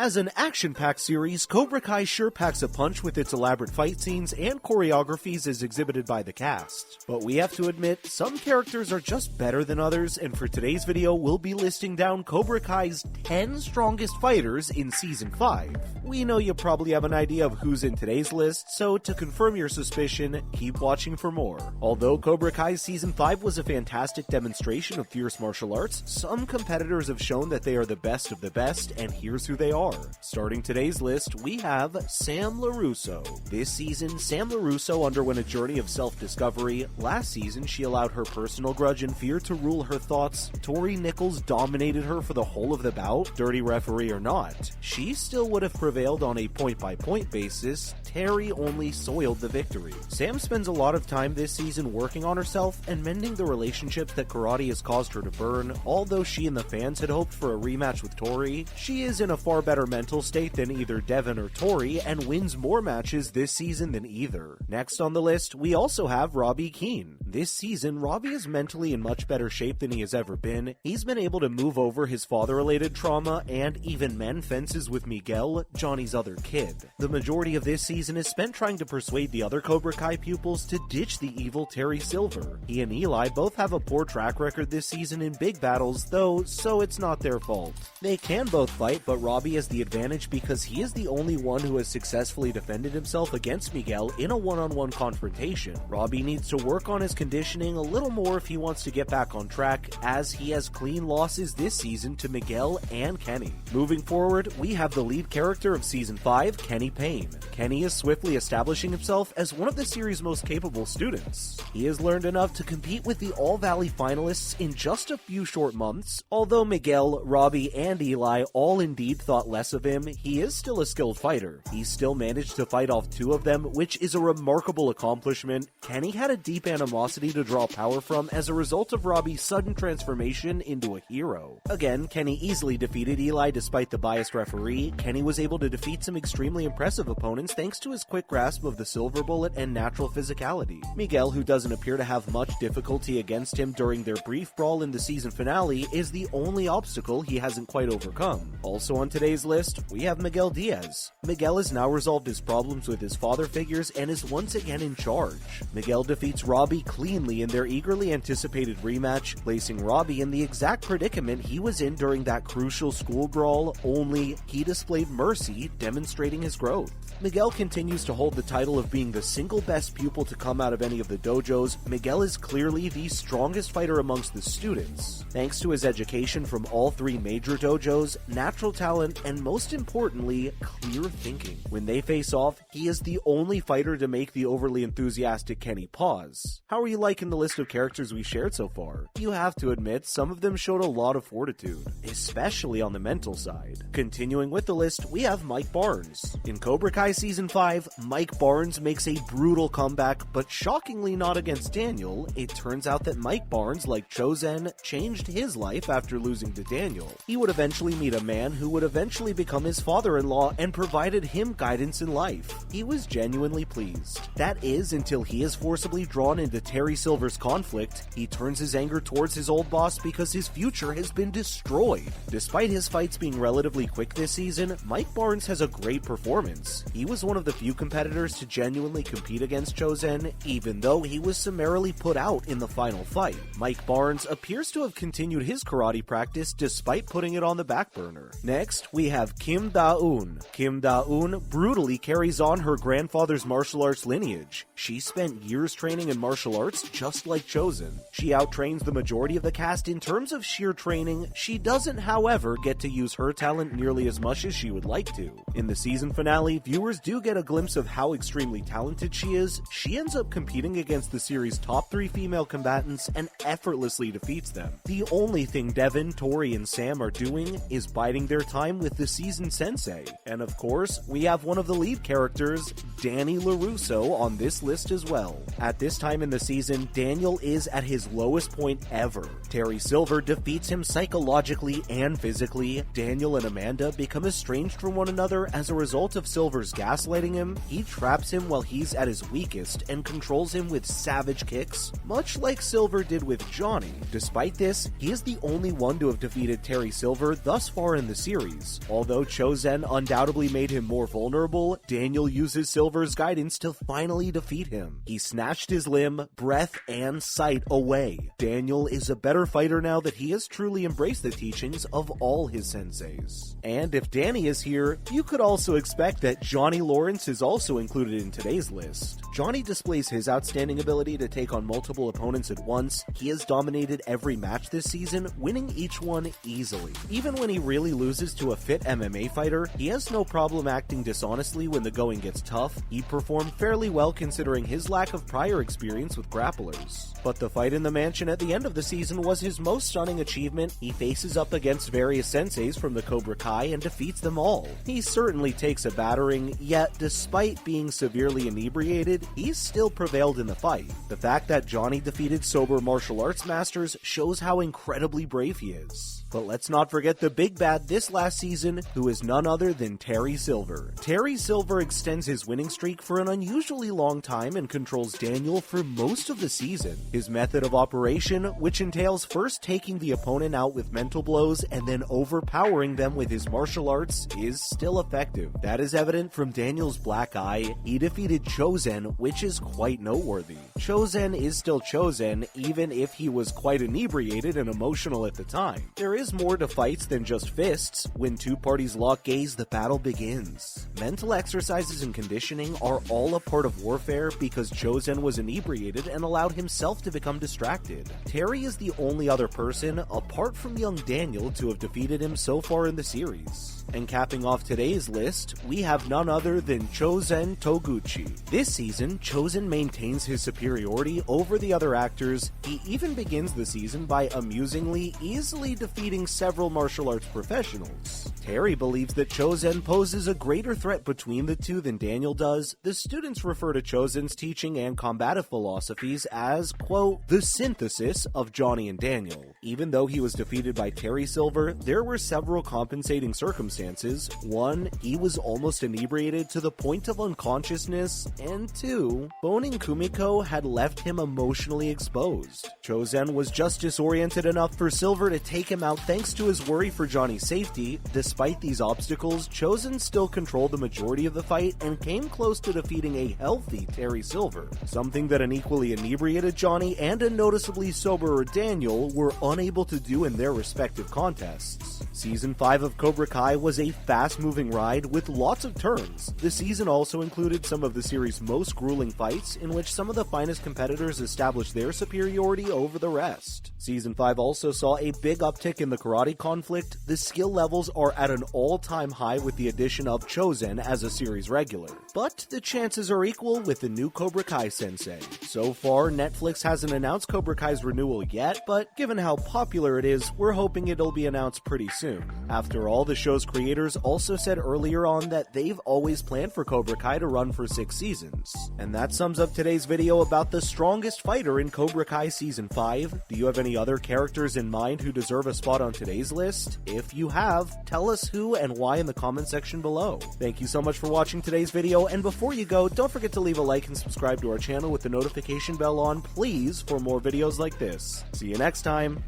As an action-packed series, Cobra Kai sure packs a punch with its elaborate fight scenes and choreographies as exhibited by the cast. But we have to admit, some characters are just better than others, and for today's video, we'll be listing down Cobra Kai's 10 strongest fighters in Season 5. We know you probably have an idea of who's in today's list, so to confirm your suspicion, keep watching for more. Although Cobra Kai Season 5 was a fantastic demonstration of fierce martial arts, some competitors have shown that they are the best of the best, and here's who they are. Starting today's list, we have Sam LaRusso. This season, Sam LaRusso underwent a journey of self-discovery. Last season, she allowed her personal grudge and fear to rule her thoughts. Tori Nichols dominated her for the whole of the bout, dirty referee or not. She still would have prevailed on a point-by-point basis. Terry only soiled the victory. Sam spends a lot of time this season working on herself and mending the relationships that karate has caused her to burn. Although she and the fans had hoped for a rematch with Tory, she is in a far better mental state than either Devon or Tory and wins more matches this season than either. Next on the list, we also have Robby Keene. This season, Robby is mentally in much better shape than he has ever been. He's been able to move over his father-related trauma and even mend fences with Miguel, Johnny's other kid. The majority of this season is spent trying to persuade the other Cobra Kai pupils to ditch the evil Terry Silver. He and Eli both have a poor track record this season in big battles, though, so it's not their fault. They can both fight, but Robby has the advantage because he is the only one who has successfully defended himself against Miguel in a one-on-one confrontation. Robby needs to work on his conditioning a little more if he wants to get back on track, as he has clean losses this season to Miguel and Kenny. Moving forward, we have the lead character of Season 5, Kenny Payne. Kenny is swiftly establishing himself as one of the series' most capable students. He has learned enough to compete with the All-Valley finalists in just a few short months. Although Miguel, Robby, and Eli all indeed thought less of him, he is still a skilled fighter. He still managed to fight off 2 of them, which is a remarkable accomplishment. Kenny had a deep animosity to draw power from as a result of Robby's sudden transformation into a hero. Again, Kenny easily defeated Eli despite the biased referee. Kenny was able to defeat some extremely impressive opponents thanks to his quick grasp of the silver bullet and natural physicality. Miguel, who doesn't appear to have much difficulty against him during their brief brawl in the season finale, is the only obstacle he hasn't quite overcome. Also on today's list, we have Miguel Diaz. Miguel has now resolved his problems with his father figures and is once again in charge. Miguel defeats Robby cleanly in their eagerly anticipated rematch, placing Robby in the exact predicament he was in during that crucial school brawl, only he displayed mercy, demonstrating his growth. Miguel continues to hold the title of being the single best pupil to come out of any of the dojos. Miguel is clearly the strongest fighter amongst the students. Thanks to his education from all 3 major dojos, natural talent, and most importantly, clear thinking. When they face off, he is the only fighter to make the overly enthusiastic Kenny pause. How are you liking the list of characters we shared so far? You have to admit, some of them showed a lot of fortitude, especially on the mental side. Continuing with the list, we have Mike Barnes. In Cobra Kai Season 5, Mike Barnes makes a brutal comeback, but shockingly not against Daniel. It turns out that Mike Barnes, like Chozen, changed his life after losing to Daniel. He would eventually meet a man who would eventually become his father-in-law and provided him guidance in life. He was genuinely pleased. That is, until he is forcibly drawn into Terry Silver's conflict. He turns his anger towards his old boss because his future has been destroyed. Despite his fights being relatively quick this season, Mike Barnes has a great performance. He was one of the few competitors to genuinely compete against Chozen, even though he was summarily put out in the final fight. Mike Barnes appears to have continued his karate practice despite putting it on the back burner. Next, we have Kim Da-eun. Kim Da-eun brutally carries on her grandfather's martial arts lineage. She spent years training in martial arts just like Chozen. She outtrains the majority of the cast in terms of sheer training. She doesn't, however, get to use her talent nearly as much as she would like to. In the season finale, viewers do get a glimpse of how extremely talented she is. She ends up competing against the series' top 3 female combatants and effortlessly defeats them. The only thing Devon, Tory, and Sam are doing is biding their time with the seasoned sensei. And of course, we have one of the lead characters, Danny LaRusso, on this list as well. At this time in the season, Daniel is at his lowest point ever. Terry Silver defeats him psychologically and physically. Daniel and Amanda become estranged from one another as a result of Silver's gaslighting him. He traps him while he's at his weakest and controls him with savage kicks, much like Silver did with Johnny. Despite this, he is the only one to have defeated Terry Silver thus far in the series. Although Chozen undoubtedly made him more vulnerable, Daniel uses Silver's guidance to finally defeat him. He snatched his limb, breath, and sight away. Daniel is a better fighter now that he has truly embraced the teachings of all his senseis. And if Danny is here, you could also expect that Johnny Lawrence is also included in today's list. Johnny displays his outstanding ability to take on multiple opponents at once. He has dominated every match this season, winning each one easily. Even when he really loses to a fit MMA fighter, he has no problem acting dishonestly when the going gets tough. He performed fairly well considering his lack of prior experience with grapplers. But the fight in the mansion at the end of the season was his most stunning achievement. He faces up against various senseis from the Cobra Kai and defeats them all. He certainly takes a battering, yet despite being severely inebriated, he still prevailed in the fight. The fact that Johnny defeated sober martial arts masters shows how incredibly brave he is. But let's not forget the big bad this last season, who is none other than Terry Silver. Terry Silver extends his winning streak for an unusually long time and controls Daniel for most of the season. His method of operation, which entails first taking the opponent out with mental blows and then overpowering them with his martial arts, is still effective. That is evident from Daniel's black eye. He defeated Chozen, which is quite noteworthy. Chozen is still Chozen, even if he was quite inebriated and emotional at the time. There is more to fights than just fists. When two parties lock gaze, the battle begins. Mental exercises and conditioning are all a part of warfare because Chozen was inebriated and allowed himself to become distracted. Terry is the only other person, apart from young Daniel, to have defeated him so far in the series. And capping off today's list, we have none other than Chozen Toguchi. This season, Chozen maintains his superiority over the other actors. He even begins the season by amusingly, easily defeating several martial arts professionals. Terry believes that Chozen poses a greater threat between the two than Daniel does. The students refer to Chozen's teaching and combative philosophies as, quote, the synthesis of Johnny and Daniel. Even though he was defeated by Terry Silver, there were several compensating circumstances. One, he was almost inebriated to the point of unconsciousness, and two, boning Kumiko had left him emotionally exposed. Chozen was just disoriented enough for Silver to take him out thanks to his worry for Johnny's safety. Despite these obstacles, Chozen still controlled the majority of the fight and came close to defeating a healthy Terry Silver, something that an equally inebriated Johnny and a noticeably soberer Daniel were unable to do in their respective contests. Season 5 of Cobra Kai was a fast-moving ride with lots of turns. The season also included some of the series' most grueling fights, in which some of the finest competitors established their superiority over the rest. Season 5 also saw a big uptick in the karate conflict. The skill levels are at an all-time high with the addition of Chozen as a series regular. But the chances are equal with the new Cobra Kai sensei. So far, Netflix hasn't announced Cobra Kai's renewal yet, but given how popular it is, we're hoping it'll be announced pretty soon. After all, the show's creators also said earlier on that they've always planned for Cobra Kai to run for 6 seasons. And that sums up today's video about the strongest fighter in Cobra Kai Season 5. Do you have any other characters in mind who deserve a spot on today's list? If you have, tell us who and why in the comment section below. Thank you so much for watching today's video, and before you go, don't forget to leave a like and subscribe to our channel with the notification bell on, please, for more videos like this. See you next time!